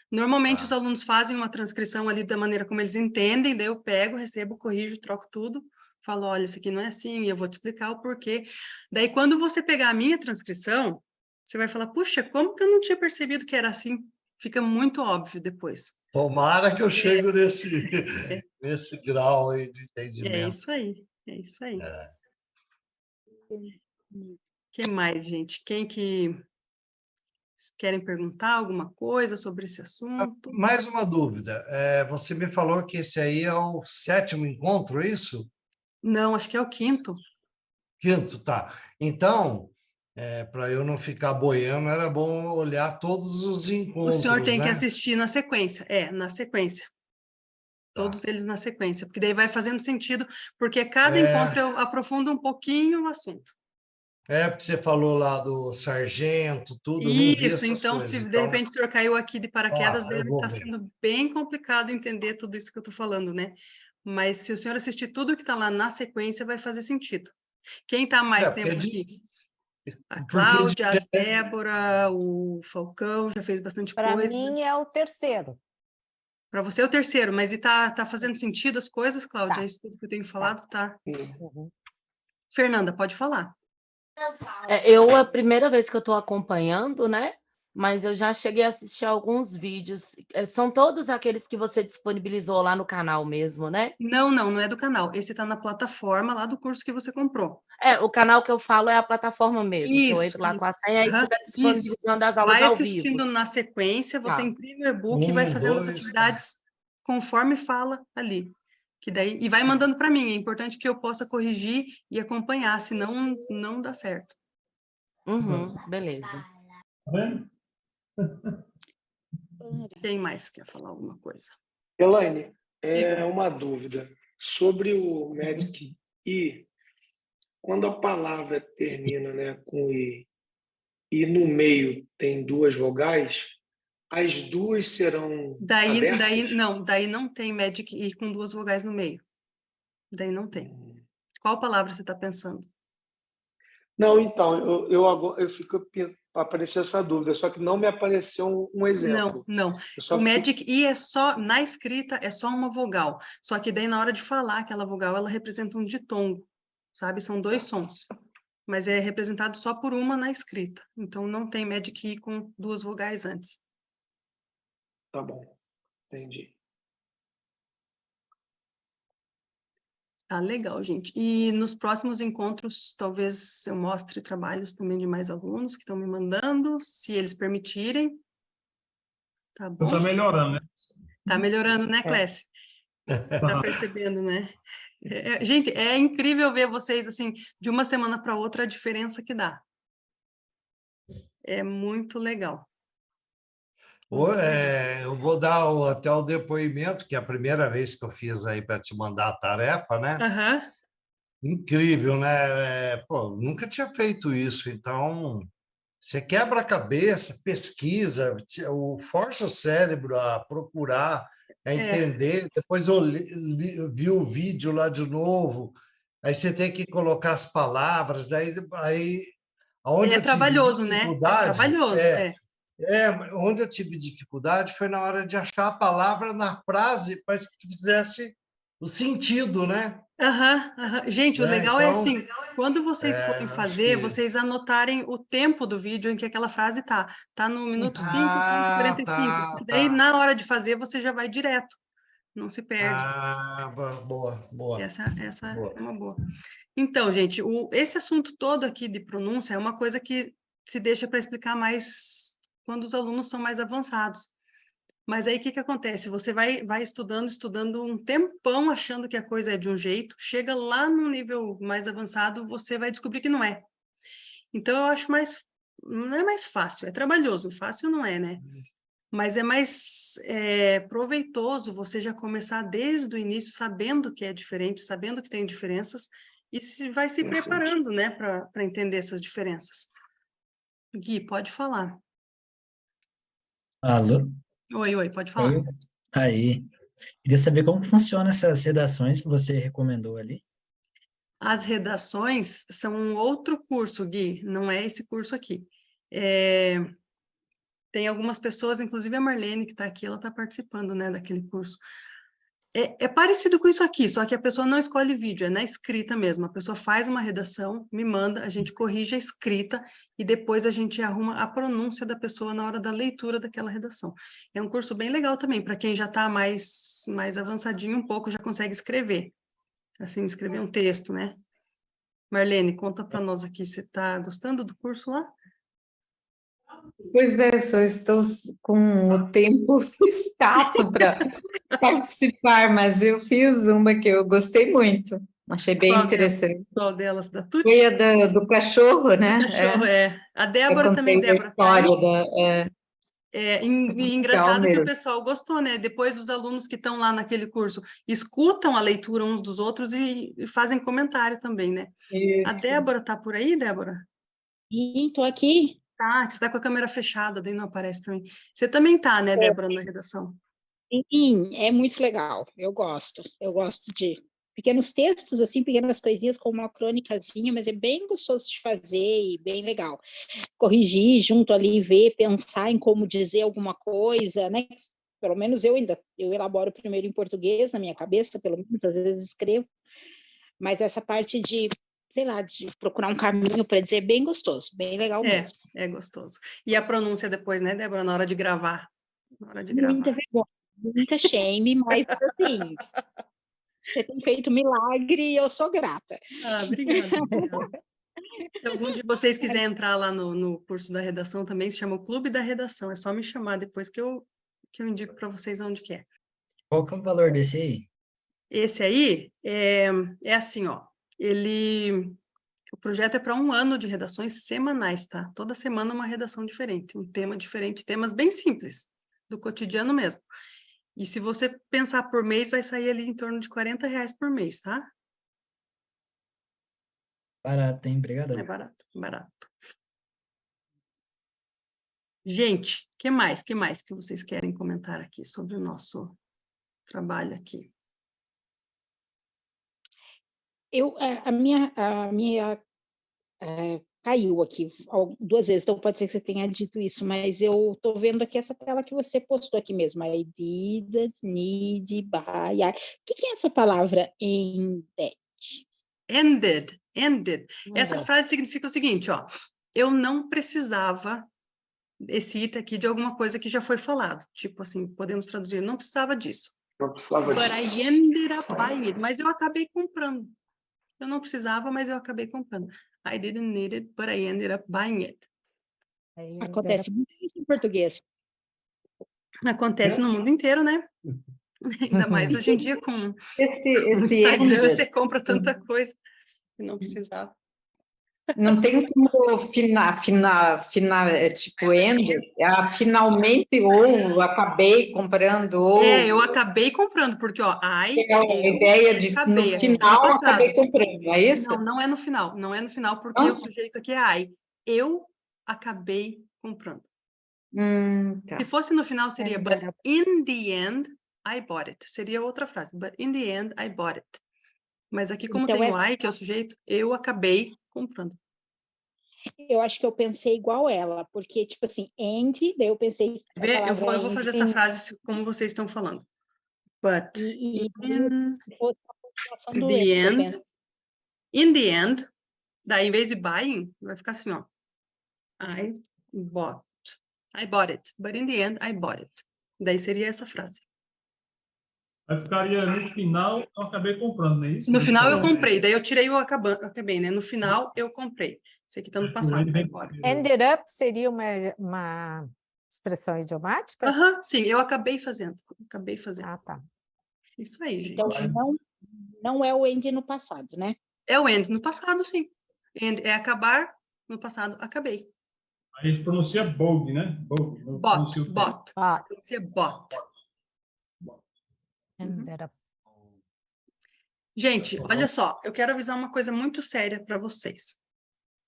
[SPEAKER 1] Normalmente os
[SPEAKER 4] Tá.
[SPEAKER 1] alunos fazem uma transcrição ali da maneira como eles entendem, daí eu pego, recebo, corrijo, troco tudo, falo, olha, isso aqui não é assim, e eu vou te explicar o porquê. Daí, quando você pegar a minha transcrição, você vai falar, puxa, como que eu não tinha percebido que era assim? Fica muito óbvio depois.
[SPEAKER 4] Tomara que eu chegue nesse grau aí de
[SPEAKER 1] É
[SPEAKER 4] entendimento.
[SPEAKER 1] isso aí, é isso aí.
[SPEAKER 4] É.
[SPEAKER 1] Que mais, gente? Quem que querem perguntar alguma coisa sobre esse assunto?
[SPEAKER 4] Mais uma dúvida. Você me falou que esse aí é o 7º encontro, é isso?
[SPEAKER 1] Não, acho que é o 5º.
[SPEAKER 4] 5º, tá. Então, para eu não ficar boiando, era bom olhar todos os
[SPEAKER 1] O senhor
[SPEAKER 4] encontros,
[SPEAKER 1] tem que
[SPEAKER 4] né?
[SPEAKER 1] assistir na sequência, na sequência. Todos
[SPEAKER 4] Tá.
[SPEAKER 1] eles na sequência, porque daí vai fazendo sentido, porque cada
[SPEAKER 4] É,
[SPEAKER 1] encontro eu aprofundo um pouquinho o assunto.
[SPEAKER 4] porque você falou lá do sargento, tudo, eu não vi
[SPEAKER 1] Isso,
[SPEAKER 4] essas
[SPEAKER 1] então,
[SPEAKER 4] coisas.
[SPEAKER 1] se de
[SPEAKER 4] Então,
[SPEAKER 1] repente o senhor caiu aqui de paraquedas,
[SPEAKER 4] eu
[SPEAKER 1] deve
[SPEAKER 4] vou
[SPEAKER 1] estar
[SPEAKER 4] ver.
[SPEAKER 1] sendo bem complicado entender tudo isso que eu estou falando, né? Mas se o senhor assistir tudo que está lá na sequência, vai fazer sentido. Quem está mais
[SPEAKER 4] Porque,
[SPEAKER 1] tempo aqui? A
[SPEAKER 4] porque
[SPEAKER 1] Cláudia, a Débora, o Falcão, já fez bastante
[SPEAKER 5] Para
[SPEAKER 1] coisa.
[SPEAKER 5] mim é o terceiro.
[SPEAKER 1] Para você é o terceiro, mas e tá fazendo sentido as coisas, Cláudia?
[SPEAKER 5] Tá.
[SPEAKER 1] É isso tudo que eu tenho falado? Tá.
[SPEAKER 5] Uhum.
[SPEAKER 1] Fernanda, pode falar.
[SPEAKER 10] Eu é a primeira vez que eu estou acompanhando, né? Mas eu já cheguei a assistir alguns vídeos. São todos aqueles que você disponibilizou lá no canal mesmo, né?
[SPEAKER 1] Não é do canal. Esse está na plataforma lá do curso que você comprou.
[SPEAKER 10] O canal que eu falo é a plataforma mesmo, que eu
[SPEAKER 1] Isso,
[SPEAKER 10] entro lá com a
[SPEAKER 1] isso.
[SPEAKER 10] senha e
[SPEAKER 1] Aham,
[SPEAKER 10] fica
[SPEAKER 1] isso.
[SPEAKER 10] disponibilizando as aulas
[SPEAKER 1] Vai
[SPEAKER 10] ao vivo.
[SPEAKER 1] assistindo na sequência, você
[SPEAKER 10] Tá.
[SPEAKER 1] imprime o e-book e vai fazendo as
[SPEAKER 4] 2, 3.
[SPEAKER 1] atividades conforme fala ali. Que daí, e vai mandando para mim. É importante que eu possa corrigir e acompanhar, senão não dá certo.
[SPEAKER 10] Beleza.
[SPEAKER 7] Tá vendo?
[SPEAKER 1] Quem mais quer falar alguma coisa?
[SPEAKER 2] Elaine,
[SPEAKER 1] Diga.
[SPEAKER 2] uma dúvida sobre o Magic I. Quando a palavra termina, né, com I e no meio tem 2 vogais, as 2 serão abertas?
[SPEAKER 1] Daí não tem Magic I com 2 vogais no meio. Daí não tem. Qual palavra você está pensando?
[SPEAKER 2] Não, então, eu fico apareceu essa dúvida, só que não me apareceu um exemplo.
[SPEAKER 1] Não.
[SPEAKER 2] Eu só
[SPEAKER 1] O
[SPEAKER 2] fiquei-
[SPEAKER 1] Magic I é só, na escrita, é só uma vogal. Só que daí, na hora de falar aquela vogal, ela representa um ditongo, sabe? São 2 sons. Mas é representado só por uma na escrita. Então, não tem Magic I com 2 vogais antes.
[SPEAKER 2] Tá bom, entendi.
[SPEAKER 1] Tá legal, gente. E nos próximos encontros, talvez eu mostre trabalhos também de mais alunos que estão me mandando, se eles permitirem. Tá bom?
[SPEAKER 7] Tá melhorando, né?
[SPEAKER 1] Tá melhorando, né, Clécio? Tá percebendo, né? Gente, é incrível ver vocês, assim, de uma semana para outra, a diferença que dá. É muito legal.
[SPEAKER 4] Eu vou dar até o depoimento, que é a primeira vez que eu fiz aí para te mandar a tarefa, né?
[SPEAKER 1] Aham.
[SPEAKER 4] Incrível, né? Pô, nunca tinha feito isso, então você quebra a cabeça, pesquisa, força o cérebro a procurar, a entender. Depois eu vi o vídeo lá de novo, aí você tem que colocar as palavras, daí onde
[SPEAKER 1] É
[SPEAKER 4] eu tive
[SPEAKER 1] trabalhoso, né? É
[SPEAKER 4] dificuldade,
[SPEAKER 1] trabalhoso,
[SPEAKER 4] onde eu tive dificuldade foi na hora de achar a palavra na frase para que fizesse o sentido, né?
[SPEAKER 1] Aham. Gente, o legal é
[SPEAKER 4] Então,
[SPEAKER 1] assim, quando vocês forem
[SPEAKER 4] acho
[SPEAKER 1] fazer,
[SPEAKER 4] que...
[SPEAKER 1] vocês anotarem o tempo do vídeo em que aquela frase tá. Tá no minuto 5:45. Porque daí,
[SPEAKER 4] tá.
[SPEAKER 1] na hora de fazer, você já vai direto. Não se perde.
[SPEAKER 4] Boa.
[SPEAKER 1] Essa é uma boa. Então, gente, esse assunto todo aqui de pronúncia é uma coisa que se deixa para explicar mais quando os alunos são mais avançados. Mas aí, o que acontece? Você vai estudando um tempão, achando que a coisa é de um jeito, chega lá no nível mais avançado, você vai descobrir que não é. Então, eu acho não é mais fácil, é trabalhoso, fácil não é, né? Mas é mais proveitoso você já começar desde o início sabendo que é diferente, sabendo que tem diferenças, e vai se preparando, né, para entender essas diferenças. Gui, pode falar.
[SPEAKER 12] Alô?
[SPEAKER 1] Oi, pode falar.
[SPEAKER 12] Aí, aí. Queria saber como que funciona essas redações que você recomendou ali.
[SPEAKER 1] As redações são um outro curso, Gui, não é esse curso aqui. É, tem algumas pessoas, inclusive a Marlene, que está aqui, ela está participando, né, daquele curso. É parecido com isso aqui, só que a pessoa não escolhe vídeo, é na escrita mesmo. A pessoa faz uma redação, me manda, a gente corrige a escrita e depois a gente arruma a pronúncia da pessoa na hora da leitura daquela redação. É um curso bem legal também, para quem já está mais avançadinho um pouco, já consegue escrever. Assim, escrever um texto, né? Marlene, conta para nós aqui, você está gostando do curso lá?
[SPEAKER 9] Pois é, eu só estou com o tempo escasso para participar, mas eu fiz uma que eu gostei muito, achei bem interessante.
[SPEAKER 1] Qual delas? Da Tuti?
[SPEAKER 9] Foi a do cachorro, né?
[SPEAKER 1] Do cachorro, A
[SPEAKER 9] Eu
[SPEAKER 1] Débora também,
[SPEAKER 9] contei a
[SPEAKER 1] Débora, tá aí?
[SPEAKER 9] história
[SPEAKER 1] E
[SPEAKER 9] legal
[SPEAKER 1] engraçado que o
[SPEAKER 9] mesmo.
[SPEAKER 1] pessoal gostou, né? Depois os alunos que estão lá naquele curso escutam a leitura uns dos outros e fazem comentário também, né? A
[SPEAKER 9] Isso.
[SPEAKER 1] Débora tá por aí, Débora?
[SPEAKER 11] Sim, estou aqui.
[SPEAKER 1] Tá, que você tá com a câmera fechada, daí não aparece para mim. Você também tá, né, Débora, na redação?
[SPEAKER 11] Sim, é muito legal. Eu gosto de pequenos textos, assim, pequenas coisinhas como uma crônicazinha, mas é bem gostoso de fazer e bem legal. Corrigir junto ali, ver, pensar em como dizer alguma coisa, né? Pelo menos eu elaboro primeiro em português na minha cabeça, pelo menos às vezes escrevo, mas essa parte de, sei lá, de procurar um caminho para dizer é bem gostoso, bem legal mesmo.
[SPEAKER 1] É gostoso. E a pronúncia depois, né, Débora, na hora de gravar? Na hora de
[SPEAKER 11] Muita
[SPEAKER 1] gravar.
[SPEAKER 11] vergonha, muita shame, mas assim, você tem feito milagre e eu sou grata.
[SPEAKER 1] Obrigada. Se algum de vocês quiser entrar lá no curso da redação também, se chama o Clube da Redação. É só me chamar depois que eu indico para vocês onde que é.
[SPEAKER 12] Qual que é o valor desse aí?
[SPEAKER 1] Esse aí é assim, ó. O projeto é para 1 ano de redações semanais, tá? Toda semana uma redação diferente, um tema diferente, temas bem simples, do cotidiano mesmo. E se você pensar por mês, vai sair ali em torno de R$ 40 por mês, tá?
[SPEAKER 12] Barato, hein? Obrigadão.
[SPEAKER 1] É barato, barato. Gente, que mais que vocês querem comentar aqui sobre o nosso trabalho aqui?
[SPEAKER 11] A minha caiu aqui 2 vezes, então pode ser que você tenha dito isso, mas eu estou vendo aqui essa tela que você postou aqui mesmo, I didn't need buy. O que é essa palavra ended?
[SPEAKER 1] Ended. Essa frase significa o seguinte, ó. Eu não precisava esse item aqui de alguma coisa que já foi falado. Tipo assim, podemos traduzir, não precisava disso.
[SPEAKER 2] Não precisava
[SPEAKER 1] But
[SPEAKER 2] disso.
[SPEAKER 1] I ended up buying it. Mas eu acabei comprando. Eu não precisava, mas eu acabei comprando. I didn't need it, but I ended up buying it.
[SPEAKER 11] Acontece muito isso em português.
[SPEAKER 1] Acontece no mundo inteiro, né? Ainda mais hoje em dia com o
[SPEAKER 9] Esse
[SPEAKER 1] Instagram,
[SPEAKER 9] ended,
[SPEAKER 1] você compra tanta coisa que não precisava.
[SPEAKER 9] não tem como tipo ended, finalmente ou acabei comprando ou
[SPEAKER 1] Eu acabei comprando, porque, ó,
[SPEAKER 9] a ideia de no
[SPEAKER 1] acabei,
[SPEAKER 9] final acabei comprando, é isso?
[SPEAKER 1] Não, não é no final, não é no final, porque o sujeito aqui é I. Eu acabei comprando.
[SPEAKER 9] Tá.
[SPEAKER 1] Se fosse no final, seria but in the end, I bought it. Seria outra frase, but in the end, I bought it. Mas aqui, como
[SPEAKER 11] Então,
[SPEAKER 1] tem o I, que é o sujeito, eu acabei comprando.
[SPEAKER 11] Eu acho que eu pensei igual ela, porque, tipo assim, end, daí eu pensei...
[SPEAKER 1] Eu vou fazer essa frase como vocês estão falando. But in the end, daí em vez de buying, vai ficar assim, ó. I bought it, but in the end, I bought it. Daí seria essa frase.
[SPEAKER 7] Aí ficaria no final, eu acabei comprando, não é isso?
[SPEAKER 1] No final eu comprei, daí eu tirei o acabei, né? No final eu comprei. Isso aqui tá no passado, vai embora.
[SPEAKER 5] Ended up seria uma expressão idiomática?
[SPEAKER 1] Sim, eu acabei fazendo.
[SPEAKER 5] Ah, tá.
[SPEAKER 1] Isso aí, gente.
[SPEAKER 11] Então, não é o end no passado, né?
[SPEAKER 1] É o end no passado, sim. End é acabar, no passado, acabei.
[SPEAKER 7] Aí se pronuncia bog, né? Bog.
[SPEAKER 1] Pronuncia bot.
[SPEAKER 5] Ended up.
[SPEAKER 1] Gente, olha só, eu quero avisar uma coisa muito séria para vocês.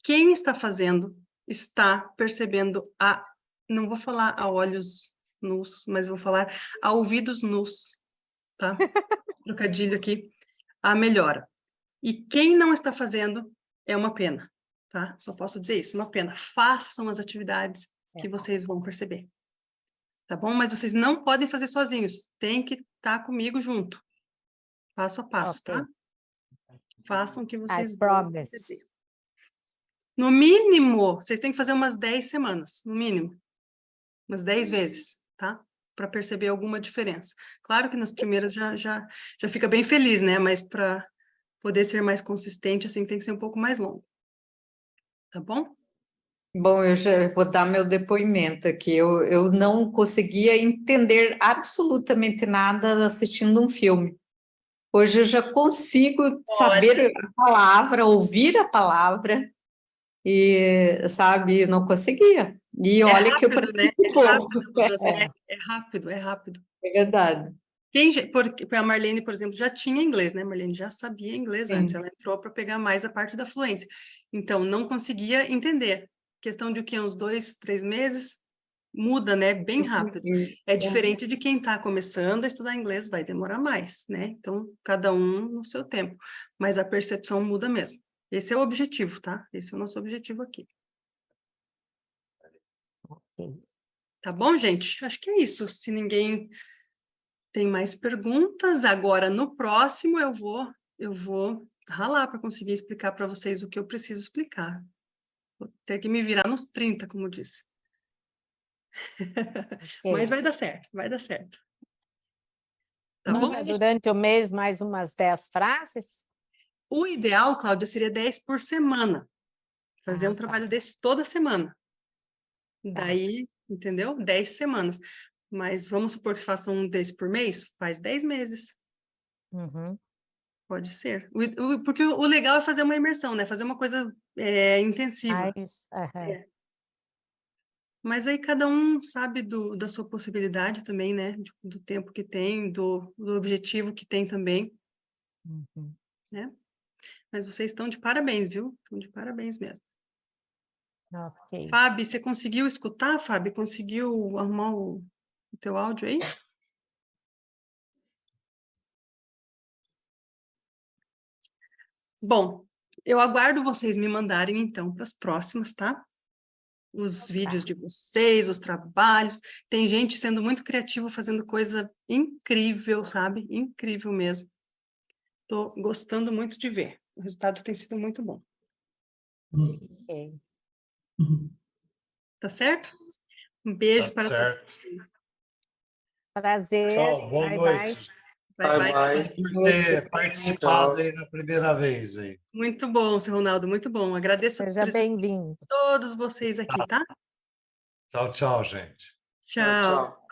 [SPEAKER 1] Quem está fazendo está percebendo não vou falar a olhos nus, mas vou falar a ouvidos nus, tá? Trocadilho aqui, a melhora. E quem não está fazendo é uma pena, tá? Só posso dizer isso, uma pena. Façam as atividades que vocês vão perceber, tá bom? Mas vocês não podem fazer sozinhos, tem que estar comigo junto, passo a passo,
[SPEAKER 5] Ok.
[SPEAKER 1] tá? Façam o que
[SPEAKER 5] I
[SPEAKER 1] vocês vão
[SPEAKER 5] promise.
[SPEAKER 1] perceber. No mínimo, vocês têm que fazer umas 10 semanas, no mínimo. Umas 10 vezes, tá? Para perceber alguma diferença. Claro que nas primeiras já fica bem feliz, né? Mas para poder ser mais consistente, assim, tem que ser um pouco mais longo. Tá bom?
[SPEAKER 9] Bom, eu já vou dar meu depoimento aqui. Eu não conseguia entender absolutamente nada assistindo um filme. Hoje eu já consigo saber a palavra, ouvir a palavra, e, sabe, não conseguia. E olha que eu
[SPEAKER 1] rápido, né?
[SPEAKER 9] pratico
[SPEAKER 1] É rápido,
[SPEAKER 9] pouco.
[SPEAKER 1] é rápido.
[SPEAKER 9] É verdade.
[SPEAKER 1] Porque a Marlene, por exemplo, já tinha inglês, né? A Marlene já sabia inglês antes,
[SPEAKER 9] Sim.
[SPEAKER 1] ela entrou para pegar mais a parte da fluência. Então, não conseguia entender. Questão de o quê? Uns 2, 3 meses, muda, né? Bem rápido. É diferente de quem está começando a estudar inglês, vai demorar mais, né? Então, cada um no seu tempo. Mas a percepção muda mesmo. Esse é o objetivo, tá? Esse é o nosso objetivo aqui. Tá bom, gente? Acho que é isso. Se ninguém tem mais perguntas, agora no próximo eu vou ralar para conseguir explicar para vocês o que eu preciso explicar. Vou ter que me virar nos 30, como disse. Mas vai dar certo, vai dar certo. Tá
[SPEAKER 5] Não
[SPEAKER 1] bom?
[SPEAKER 5] é durante o mês mais umas 10 frases?
[SPEAKER 1] O ideal, Cláudia, seria 10 por semana. Fazer um trabalho desse toda semana. Daí, entendeu? 10 semanas. Mas vamos supor que você faça um desse por mês, faz 10 meses.
[SPEAKER 5] Uhum.
[SPEAKER 1] Pode ser. Porque o legal é fazer uma imersão, né? Fazer uma coisa intensiva. Mas aí cada um sabe da sua possibilidade também, né? Do tempo que tem, do objetivo que tem também, né? Mas vocês estão de parabéns, viu? Estão de parabéns mesmo.
[SPEAKER 5] Ok.
[SPEAKER 1] Fábio, você conseguiu escutar, Fábio? Conseguiu arrumar o teu áudio aí? Bom, eu aguardo vocês me mandarem, então, para as próximas, tá? Os vídeos de vocês, os trabalhos. Tem gente sendo muito criativo, fazendo coisa incrível, sabe? Incrível mesmo. Estou gostando muito de ver. O resultado tem sido muito bom.
[SPEAKER 5] Ok.
[SPEAKER 1] Tá certo? Um beijo para
[SPEAKER 4] certo.
[SPEAKER 1] vocês.
[SPEAKER 5] Prazer.
[SPEAKER 4] Tchau, boa
[SPEAKER 5] Bye,
[SPEAKER 4] noite.
[SPEAKER 1] Bye, bye.
[SPEAKER 4] Obrigado por ter participado aí na primeira vez aí.
[SPEAKER 1] Muito bom, seu Ronaldo, muito bom. Agradeço
[SPEAKER 5] Seja
[SPEAKER 1] a presença de
[SPEAKER 5] bem-vindo.
[SPEAKER 1] todos vocês aqui, tá?
[SPEAKER 4] Tchau, tchau, gente.
[SPEAKER 1] Tchau.